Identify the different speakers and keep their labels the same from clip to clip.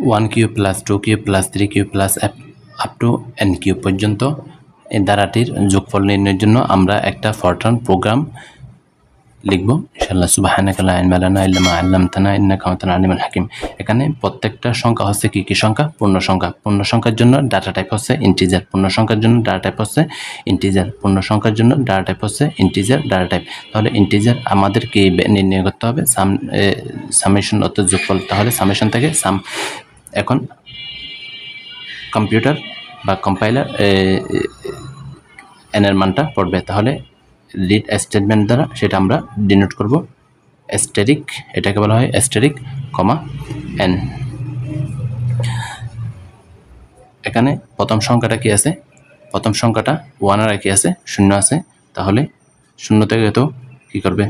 Speaker 1: 1 cube plus 2 cube plus 3 cube plus up to n cube পর্যন্ত এই ধারাটির যোগফল নির্ণয়ের জন্য আমরা একটা ফরট্রান প্রোগ্রাম লিখব ইনশাআল্লাহ। সুবহানাকা লা ইলমা লানা ইল্লা মা আল্লামতানা ইন্নাকা আনতাল আলিমুল হাকিম। এখানে প্রত্যেকটা সংখ্যা হচ্ছে কি সংখ্যা? পূর্ণ সংখ্যা। পূর্ণ সংখ্যার জন্য ডাটা টাইপ হচ্ছে ইন্টিজার। পূর্ণ সংখ্যার জন্য ডাটা টাইপ হচ্ছে ইন্টিজার। পূর্ণ সংখ্যার জন্য ডাটা টাইপ হচ্ছে ইন্টিজার ডাটা টাইপ। তাহলে ইন্টিজার আমাদের কি নির্ণয় করতে হবে? সামেশন অর্থাৎ যোগফল। তাহলে সামেশন থেকে সাম। এখন কম্পিউটার বা কম্পাইলার এন এর মানটা পড়বে। তাহলে রিড স্টেটমেন্ট দ্বারা সেটা আমরা ডিনোট করব অ্যাস্টেরিক, এটাকে বলা হয় অ্যাস্টেরিক কমা এন। এখানে প্রথম সংখ্যাটা কি আছে? প্রথম সংখ্যাটা 1 আর কি আছে? 0 আছে। তাহলে 0 থেকে তো কি করবে?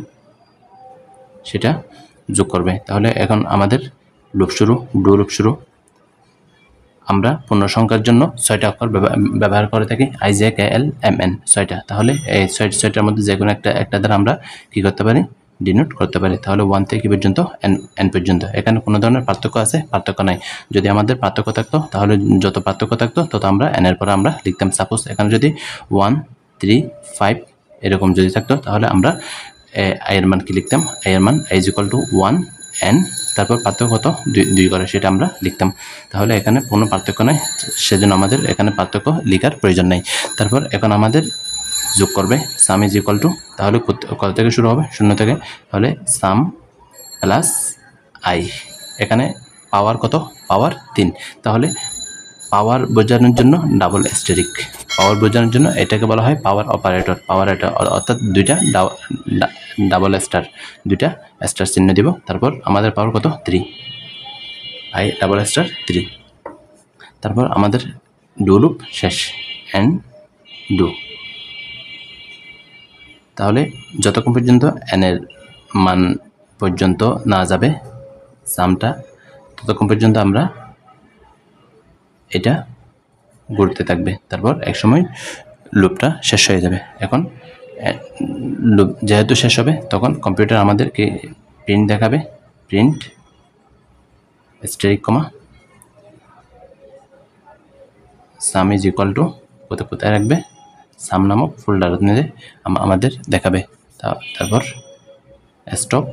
Speaker 1: সেটা যোগ করবে। তাহলে এখন আমাদের লুপ শুরু, ডু লুপ শুরু। আমরা পূর্ণ সংখ্যার জন্য 6টা অক্ষর ব্যবহার করে থাকি, IJKLMN 6টা। তাহলে এই 6টার মধ্যে যে কোনো একটা দ্বারা আমরা কি করতে পারি? ডিনোট করতে পারি। তাহলে 1 থেকে কি পর্যন্ত? n পর্যন্ত। এখানে কোনো ধরনের পার্থক্য আছে? পার্থক্য নাই। যদি আমাদের পার্থক্য থাকতো তাহলে যত পার্থক্য থাকতো তত আমরা n এর পরে আমরা লিখতাম। সাপোজ এখানে যদি 1 3 5 এরকম যদি থাকতো তাহলে আমরা i এর মান কি লিখতাম? i এর মান i = 1 n, তারপর পার্থক্য কত? 2 করে সেটা আমরা লিখতাম। তাহলে এখানে কোনো পার্থক্য নাই, সেজন্য আমাদের এখানে পার্থক্য লেখার প্রয়োজন নেই। তারপর এখন আমাদের যোগ করবে সাম = তাহলে কত থেকে শুরু হবে? 0 থেকে। তাহলে সাম প্লাস আই। এখানে পাওয়ার কত? পাওয়ার 3। তাহলে পাওয়ার বোঝানোর জন্য ডাবল অ্যাস্টেরিক। পাওয়ার বোঝানোর জন্য এটাকে বলা হয় পাওয়ার অপারেটর। পাওয়ার এটা অর্থাৎ দুইটা ডাবল স্টার, দুইটা স্টার চিহ্ন দিব। তারপর আমাদের পাওয়ার কত? 3, আই ডাবল স্টার 3। তারপর আমাদের ডু লুপ শেষ, এন্ড ডু। তাহলে যতক্ষণ পর্যন্ত n এর মান পর্যন্ত না যাবে সামটা, ততক্ষণ পর্যন্ত আমরা এটা ঘুরতে থাকবে। তারপর একসময় লুপটা শেষ হয়ে যাবে। এখন লুপ যেহেতু শেষ হবে তখন কম্পিউটার আমাদেরকে প্রিন্ট দেখাবে। প্রিন্ট স্ট্যাটিক কমা সাম = কোথায় রাখবে? সাম নামক ফোল্ডার নিয়ে আমাদের দেখাবে। তারপর স্টপ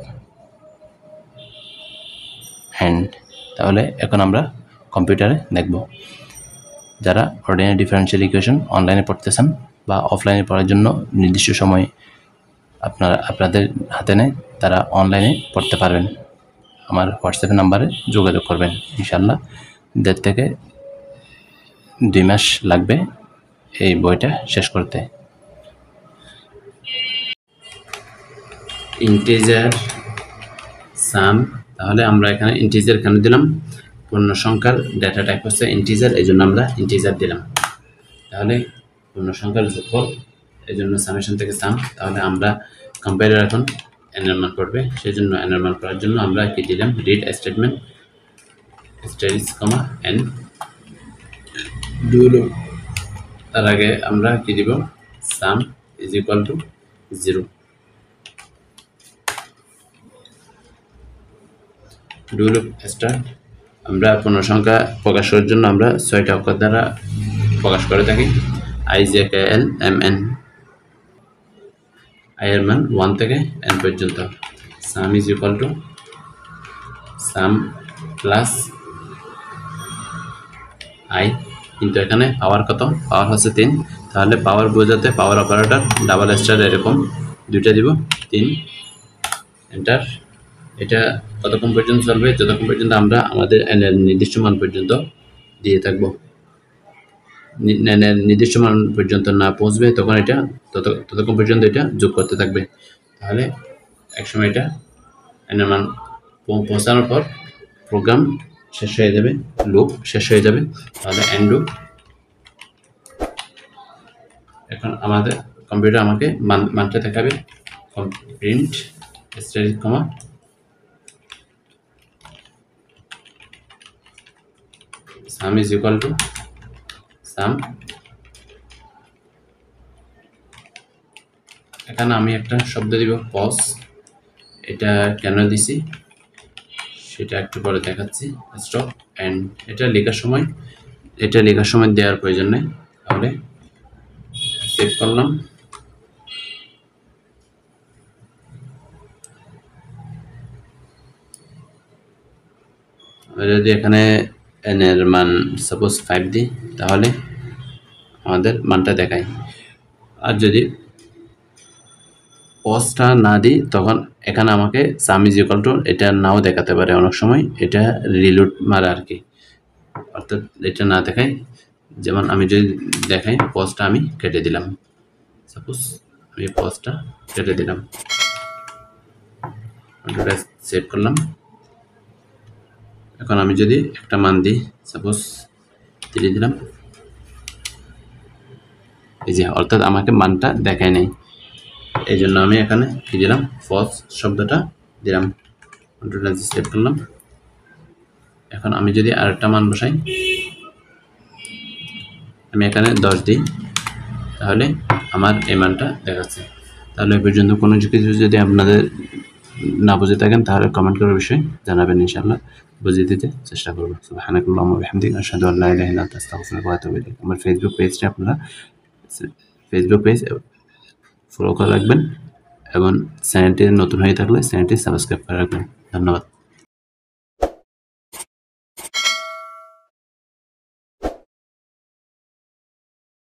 Speaker 1: হ্যান্ড। তাহলে এখন আমরা কম্পিউটারে দেখব। যারা অর্ডিনারি ডিফারেনশিয়াল ইকুয়েশন অনলাইনে পড়তেছেন বা অফলাইনে পড়ার জন্য নির্দিষ্ট সময় আপনাদের হাতে নেয়, তারা অনলাইনে পড়তে পারবেন। আমার হোয়াটসঅ্যাপ নাম্বারে যোগাযোগ করবেন। ইনশাআল্লাহ 1.5 থেকে 2 মাস লাগবে এই বইটা শেষ করতে। ইন্টিজার সাম। তাহলে আমরা এখানে ইন্টিজার কেন দিলাম? পূর্ণ সংখ্যার ডেটা টাইপ হচ্ছে ইন্টিজার, এই জন্য আমরা ইন্টিজার দিলাম। তাহলে পূর্ণ সংখ্যার যোগফল, এই জন্য সামেশন থেকে সাম। তাহলে আমরা কম্পাইলার এখন n এর মান পড়বে, সেই জন্য n এর মান পড়ার জন্য আমরা কি দিলাম? Read statement static comma n do loop. তার আগে আমরা কি দিব? সাম = 0। Do loop start. আমরা পূর্ণ সংখ্যা প্রকাশ করার জন্য আমরা 6টা অক্ষর দ্বারা প্রকাশ করে থাকি, IJKLMN। i এর মান 1 থেকে n পর্যন্ত। সাম = সাম প্লাস আই। কিন্তু এখানে পাওয়ার কত? পাওয়ার হচ্ছে 3। তাহলে পাওয়ার বোঝাতে পাওয়ার অপারেটর ডাবল স্টার এরকম 2টা দিব, 3 এন্টার। এটা ততক্ষণ পর্যন্ত চলবে যতক্ষণ পর্যন্ত আমরা আমাদের n এর নির্দিষ্ট মান পর্যন্ত দিয়ে থাকব। n এর নির্দিষ্ট মান পর্যন্ত না পৌঁছবে তখন এটা ততক্ষণ পর্যন্ত এটা যোগ করতে থাকবে। তাহলে একসময় এটা n এর মান পৌঁছানোর পর প্রোগ্রাম শেষ হয়ে যাবে, লুপ শেষ হয়ে যাবে। তাহলে এন্ডু। এখন আমাদের কম্পিউটার আমাকে মানটা দেখাবে। প্রিন্ট স্ট্যাটিক কমা সাম = সাম। এখানে আমি একটা শব্দ দিব পজ। এটা কেন দিছি সেটা একটু পরে দেখাচ্ছি। স্টপ অ্যান্ড এটা লেখার সময় দেওয়ার প্রয়োজন নেই। তাহলে সেভ করলাম। যদি এখানে n এর মান সাপোজ 5 দিই তাহলে আমাদের মানটা দেখায়। আর যদি পজটা না দিই তখন এখানে আমাকে সাম ইজ ইকুয়াল টু এটা নাও দেখাতে পারে, অনেক সময় এটা রিলোড মারে আর কি, অর্থাৎ এটা না দেখায়। যেমন আমি যদি দেখাই পজটা আমি কেটে দিলাম, সাপোজ আমি পজটা কেটে দিলাম, সেভ করলাম। এখন আমি যদি একটা মান দিই, সাপোজ 3 দিলাম, এই যে অর্থাৎ আমাকে মানটা দেখায় নেই, এই জন্য আমি এখানে কি দিলাম, ফলস শব্দটা দিলাম, সেভ করলাম। এখন আমি যদি আরেকটা মান বসাই, আমি এখানে 10 দিই, তাহলে আমার এই মানটা দেখাচ্ছে। তাহলে এই পর্যন্ত কোনো কিছু যদি আপনাদের না বুঝে থাকেন তাহলে কমেন্ট করার বিষয়ে জানাবেন, ইনশাআল্লাহ বুঝিয়ে দিতে চেষ্টা করব। সুবহানাকাল্লাহুম্মা ওয়া বিহামদিকা আশহাদু আল্লা ইলাহা ইল্লা আনতা আস্তাগফিরুকা ওয়া আতুবু ইলাইক। আমার ফেসবুক পেজটা আপনারা ফেসবুক পেজ ফলো করে রাখবেন এবং চ্যানেলটি নতুন হয়ে থাকলে চ্যানেলটি সাবস্ক্রাইব করে রাখবেন। ধন্যবাদ।